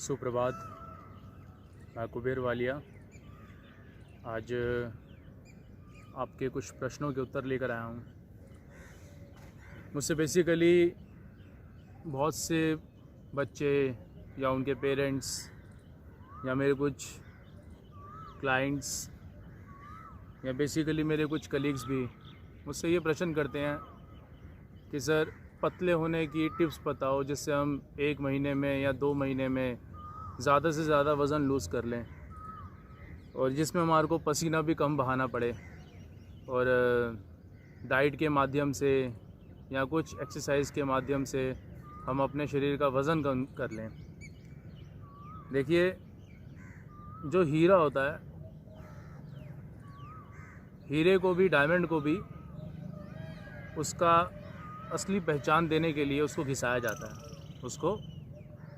सुप्रभात। मैं कुबेर वालिया आज आपके कुछ प्रश्नों के उत्तर लेकर आया हूँ। मुझसे बेसिकली बहुत से बच्चे या उनके पेरेंट्स या मेरे कुछ क्लाइंट्स या बेसिकली मेरे कुछ कलीग्स भी मुझसे ये प्रश्न करते हैं कि सर पतले होने की टिप्स बताओ जिससे हम 1 महीने में या 2 महीने में ज़्यादा से ज़्यादा वज़न लूज़ कर लें और जिसमें हमारे को पसीना भी कम बहाना पड़े और डाइट के माध्यम से या कुछ एक्सरसाइज के माध्यम से हम अपने शरीर का वज़न कम कर लें। देखिए, जो हीरा होता है, हीरे को भी डायमंड को भी उसका असली पहचान देने के लिए उसको घिसाया जाता है, उसको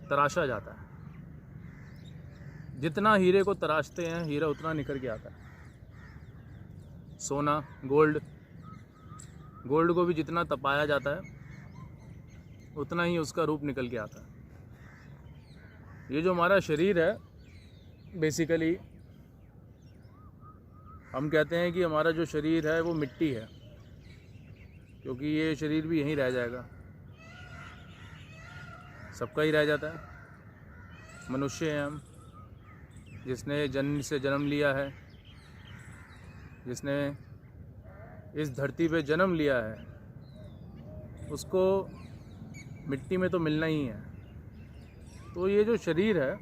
तराशा जाता है। जितना हीरे को तराशते हैं हीरा उतना निखर के आता है। सोना, गोल्ड को भी जितना तपाया जाता है उतना ही उसका रूप निकल के आता है। ये जो हमारा शरीर है, बेसिकली हम कहते हैं कि हमारा जो शरीर है वो मिट्टी है, क्योंकि ये शरीर भी यहीं रह जाएगा, सबका ही रह जाता है। मनुष्य हैं हम, जिसने जन्म लिया है, जिसने इस धरती पे जन्म लिया है, उसको मिट्टी में तो मिलना ही है। तो ये जो शरीर है,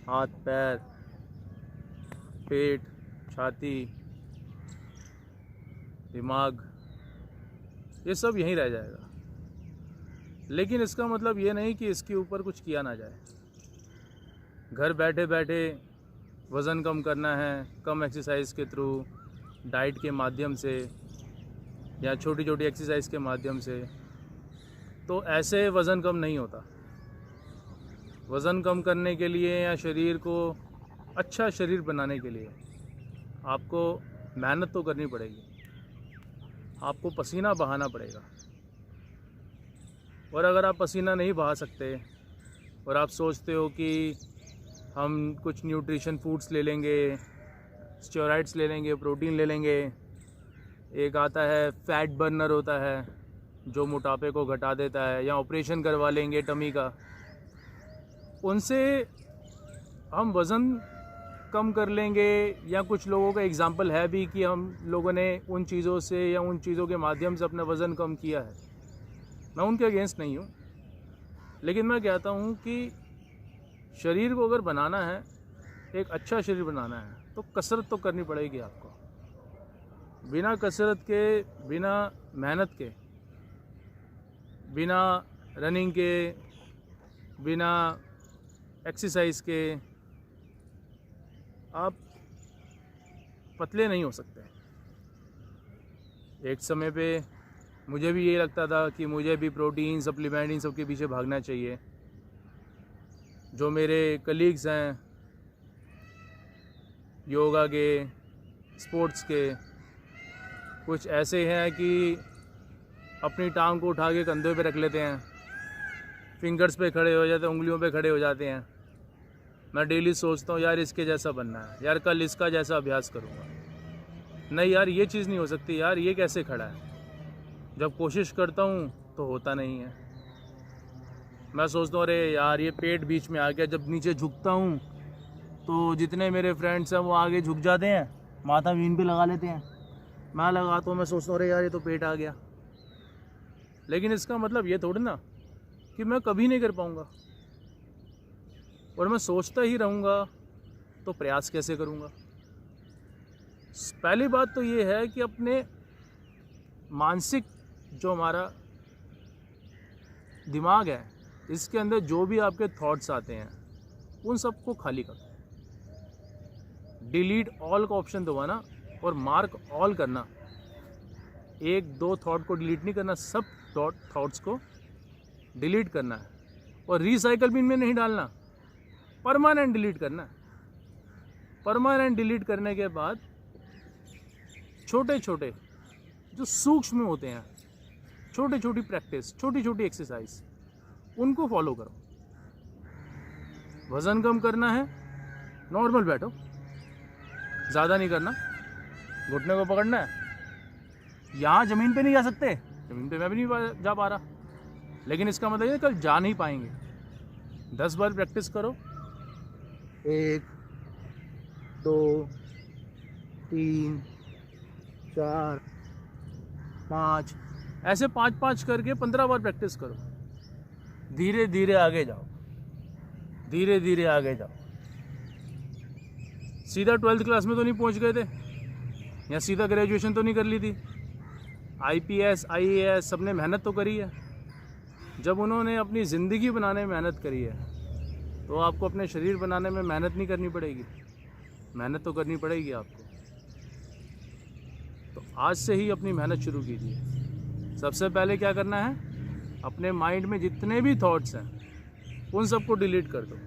हाथ, पैर, पेट, छाती, दिमाग, ये सब यहीं रह जाएगा। लेकिन इसका मतलब ये नहीं कि इसके ऊपर कुछ किया ना जाए। घर बैठे बैठे वज़न कम करना है, कम एक्सरसाइज के थ्रू, डाइट के माध्यम से या छोटी छोटी एक्सरसाइज के माध्यम से, तो ऐसे वज़न कम नहीं होता। वज़न कम करने के लिए या शरीर को अच्छा शरीर बनाने के लिए आपको मेहनत तो करनी पड़ेगी, आपको पसीना बहाना पड़ेगा। और अगर आप पसीना नहीं बहा सकते और आप सोचते हो कि हम कुछ न्यूट्रिशन फूड्स ले लेंगे, स्टेरॉइड्स ले लेंगे, प्रोटीन ले लेंगे, एक आता है फैट बर्नर होता है जो मोटापे को घटा देता है, या ऑपरेशन करवा लेंगे टमी का, उनसे हम वज़न कम कर लेंगे। या कुछ लोगों का एग्जांपल है भी कि हम लोगों ने उन चीज़ों से या उन चीज़ों के माध्यम से अपना वज़न कम किया है। मैं उनके अगेंस्ट नहीं हूँ, लेकिन मैं कहता हूँ कि शरीर को अगर बनाना है, एक अच्छा शरीर बनाना है, तो कसरत तो करनी पड़ेगी आपको। बिना कसरत के, बिना मेहनत के, बिना रनिंग के, बिना एक्सरसाइज के आप पतले नहीं हो सकते। एक समय पे मुझे भी ये लगता था कि मुझे भी प्रोटीन सप्लीमेंट इन सब के पीछे भागना चाहिए। जो मेरे कलीग्स हैं योगा के, स्पोर्ट्स के, कुछ ऐसे हैं कि अपनी टांग को उठा के कंधों पे रख लेते हैं, फिंगर्स पे खड़े हो जाते हैं, उंगलियों पे खड़े हो जाते हैं। मैं डेली सोचता हूँ यार इसके जैसा बनना है, यार कल इसका जैसा अभ्यास करूँगा। नहीं यार, ये चीज़ नहीं हो सकती यार, ये कैसे खड़ा है। जब कोशिश करता हूँ तो होता नहीं है। मैं सोचता हूँ अरे यार ये पेट बीच में आ गया। जब नीचे झुकता हूँ तो जितने मेरे फ्रेंड्स हैं वो आगे झुक जाते हैं, माथा वीन पे लगा लेते हैं, मैं लगाता हूँ, मैं सोचता हूँ अरे यार ये तो पेट आ गया। लेकिन इसका मतलब ये थोड़ी ना कि मैं कभी नहीं कर पाऊँगा। और मैं सोचता ही रहूँगा तो प्रयास कैसे करूँगा। पहली बात तो ये है कि अपने मानसिक, जो हमारा दिमाग है, इसके अंदर जो भी आपके थॉट्स आते हैं उन सबको खाली करो। डिलीट ऑल का ऑप्शन दबाना और मार्क ऑल करना। 1-2 थॉट को डिलीट नहीं करना, सब थॉट्स को डिलीट करना है। और रिसाइकल बिन में नहीं डालना, परमानेंट डिलीट करना है। परमानेंट डिलीट करने के बाद छोटे छोटे जो सूक्ष्म होते हैं, छोटी छोटी प्रैक्टिस, छोटी छोटी एक्सरसाइज, उनको फॉलो करो। वज़न कम करना है, नॉर्मल बैठो, ज़्यादा नहीं करना। घुटने को पकड़ना है। यहाँ ज़मीन पे नहीं जा सकते, ज़मीन पे मैं भी नहीं जा पा रहा, लेकिन इसका मतलब ये कल जा नहीं पाएंगे। 10 बार प्रैक्टिस करो, 1 2 3 4 5, ऐसे 5-5 करके 15 बार प्रैक्टिस करो। धीरे धीरे आगे जाओ, धीरे धीरे आगे जाओ। सीधा 12th क्लास में तो नहीं पहुंच गए थे, या सीधा ग्रेजुएशन तो नहीं कर ली थी। IPS IAS सबने मेहनत तो करी है। जब उन्होंने अपनी ज़िंदगी बनाने में मेहनत करी है, तो आपको अपने शरीर बनाने में मेहनत नहीं करनी पड़ेगी? मेहनत तो करनी पड़ेगी आपको। तो आज से ही अपनी मेहनत शुरू कीजिए। सबसे पहले क्या करना है, अपने माइंड में जितने भी थॉट्स हैं उन सबको डिलीट कर दो।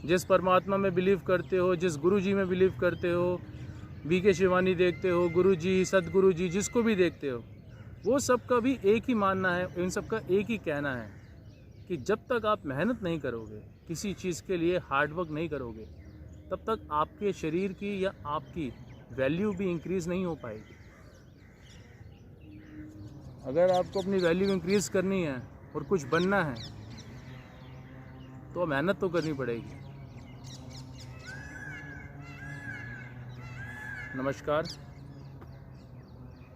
जिस परमात्मा में बिलीव करते हो, जिस गुरु जी में बिलीव करते हो, BK शिवानी देखते हो, गुरु जी, सदगुरु जी, जिसको भी देखते हो, वो सबका भी एक ही मानना है, इन सबका एक ही कहना है कि जब तक आप मेहनत नहीं करोगे, किसी चीज़ के लिए हार्ड वर्क नहीं करोगे, तब तक आपके शरीर की या आपकी वैल्यू भी इंक्रीज़ नहीं हो पाएगी। अगर आपको अपनी वैल्यू इंक्रीज़ करनी है और कुछ बनना है, तो मेहनत तो करनी पड़ेगी। नमस्कार।